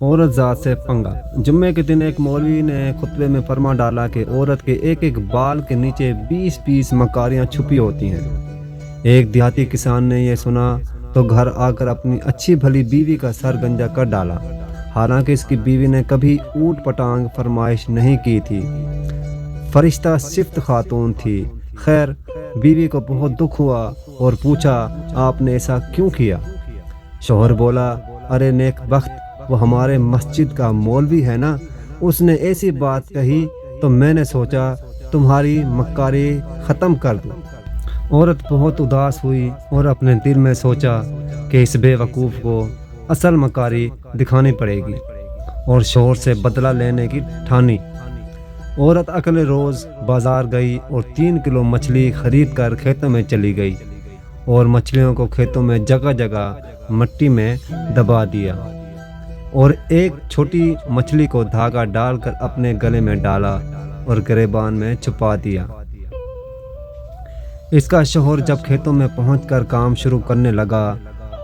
عورت ذات سے پنگا۔ جمعے کے دن ایک مولوی نے خطبے میں فرما ڈالا کہ عورت کے ایک ایک بال کے نیچے 20 مکاریاں چھپی ہوتی ہیں۔ ایک دیہاتی کسان نے یہ سنا تو گھر آ کر اپنی اچھی بھلی بیوی کا سر گنجا کر ڈالا، حالانکہ اس کی بیوی نے کبھی اوٹ پٹانگ فرمائش نہیں کی تھی، فرشتہ صفت خاتون تھی۔ خیر، بیوی کو بہت دکھ ہوا اور پوچھا، آپ نے ایسا کیوں کیا؟ شوہر بولا، ارے نیک بخت، وہ ہمارے مسجد کا مولوی ہے نا، اس نے ایسی بات کہی تو میں نے سوچا تمہاری مکاری ختم کر دوں۔ عورت بہت اداس ہوئی اور اپنے دل میں سوچا کہ اس بے وقوف کو اصل مکاری دکھانی پڑے گی، اور شوہر سے بدلہ لینے کی ٹھانی۔ عورت اگلے روز بازار گئی اور 3 کلو مچھلی خرید کر کھیتوں میں چلی گئی اور مچھلیوں کو کھیتوں میں جگہ جگہ مٹی میں دبا دیا، اور ایک چھوٹی مچھلی کو دھاگا ڈال کر اپنے گلے میں ڈالا اور گریبان میں چھپا دیا۔ اس کا شوہر جب کھیتوں میں پہنچ کر کام شروع کرنے لگا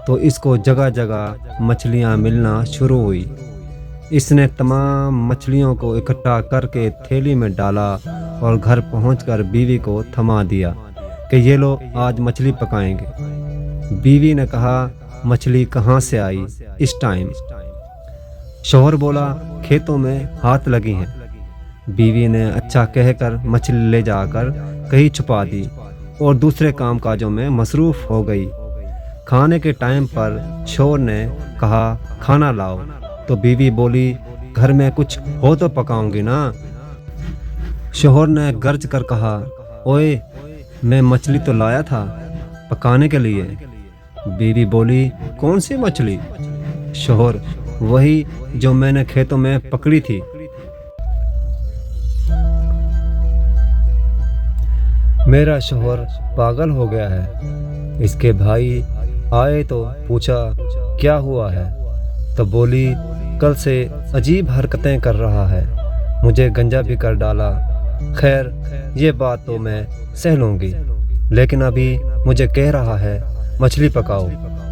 تو اس کو جگہ جگہ مچھلیاں ملنا شروع ہوئی۔ اس نے تمام مچھلیوں کو اکٹھا کر کے تھیلی میں ڈالا اور گھر پہنچ کر بیوی کو تھما دیا کہ یہ لو آج مچھلی پکائیں گے۔ بیوی نے کہا، مچھلی کہاں سے آئی اس ٹائم؟ شوہر بولا، کھیتوں میں ہاتھ لگی ہیں۔ بیوی نے اچھا کہہ کر مچھلی لے جا کر کہیں چھپا دی اور دوسرے کام کاجوں میں مصروف ہو گئی۔ کھانے کے ٹائم پر شوہر نے کہا، کھانا لاؤ، تو بیوی بولی، گھر میں کچھ ہو تو پکاؤں گی نا۔ شوہر نے گرج کر کہا، اوئے، میں مچھلی تو لایا تھا پکانے کے لیے۔ بیوی بولی، کون سی مچھلی؟ شوہر، وہی جو میں نے کھیتوں میں پکڑی تھی۔ میرا شوہر پاگل ہو گیا ہے۔ اس کے بھائی آئے تو پوچھا، کیا ہوا ہے؟ تو بولی، کل سے عجیب حرکتیں کر رہا ہے، مجھے گنجا بھی کر ڈالا۔ خیر، یہ بات تو میں سہ لوں گی، لیکن ابھی مجھے کہہ رہا ہے مچھلی پکاؤ،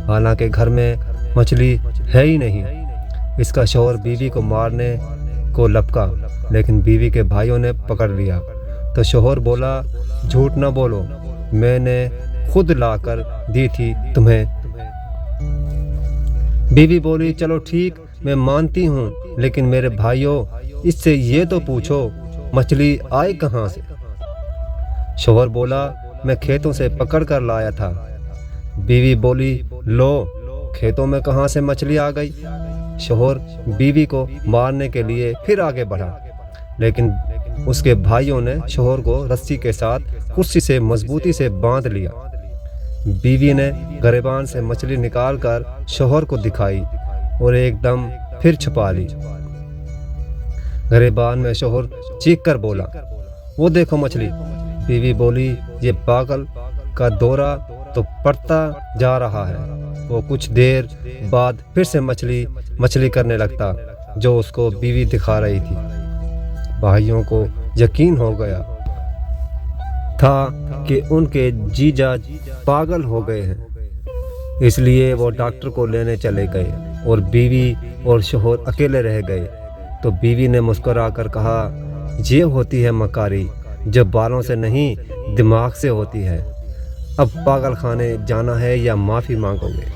حالانکہ گھر میں مچھلی ہے ہی نہیں۔ اس کا شوہر بیوی کو مارنے کو لپکا، لیکن بیوی کے بھائیوں نے پکڑ لیا تو شوہر بولا، جھوٹ نہ بولو، میں نے خود لا کر دی تھی تمہیں۔ بیوی بولی، چلو ٹھیک، میں مانتی ہوں، لیکن میرے بھائیوں، اس سے یہ تو پوچھو مچھلی آئی کہاں سے؟ شوہر بولا، میں کھیتوں سے پکڑ کر لایا تھا۔ بیوی بولی، لو، کھیتوں میں کہاں سے مچھلی آ گئی؟ شوہر بیوی کو مارنے کے لیے پھر آگے بڑھا، لیکن اس کے بھائیوں نے شوہر کو رسی کے ساتھ کرسی سے مضبوطی سے باندھ لیا۔ بیوی نے گریبان سے مچھلی نکال کر شوہر کو دکھائی اور ایک دم پھر چھپا لی۔ گریبان میں شوہر چیخ کر بولا، وہ دیکھو مچھلی۔ بیوی بولی، یہ پاگل کا دورہ تو پڑتا جا رہا ہے۔ وہ کچھ دیر بعد پھر سے مچھلی کرنے لگتا جو اس کو بیوی دکھا رہی تھی۔ بھائیوں کو یقین ہو گیا تھا کہ ان کے جیجا پاگل ہو گئے ہیں، اس لیے وہ ڈاکٹر کو لینے چلے گئے اور بیوی اور شوہر اکیلے رہ گئے۔ تو بیوی نے مسکرا کر کہا، یہ ہوتی ہے مکاری جو بالوں سے نہیں دماغ سے ہوتی ہے۔ اب پاگل خانے جانا ہے یا معافی مانگو گے؟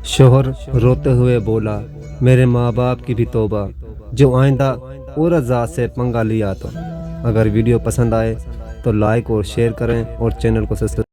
شوہر روتے ہوئے بولا، میرے ماں باپ کی بھی توبہ، جو آئندہ عورت ذات سے پنگا لیا تو۔ اگر ویڈیو پسند آئے تو لائک اور شیئر کریں اور چینل کو سبسکرائب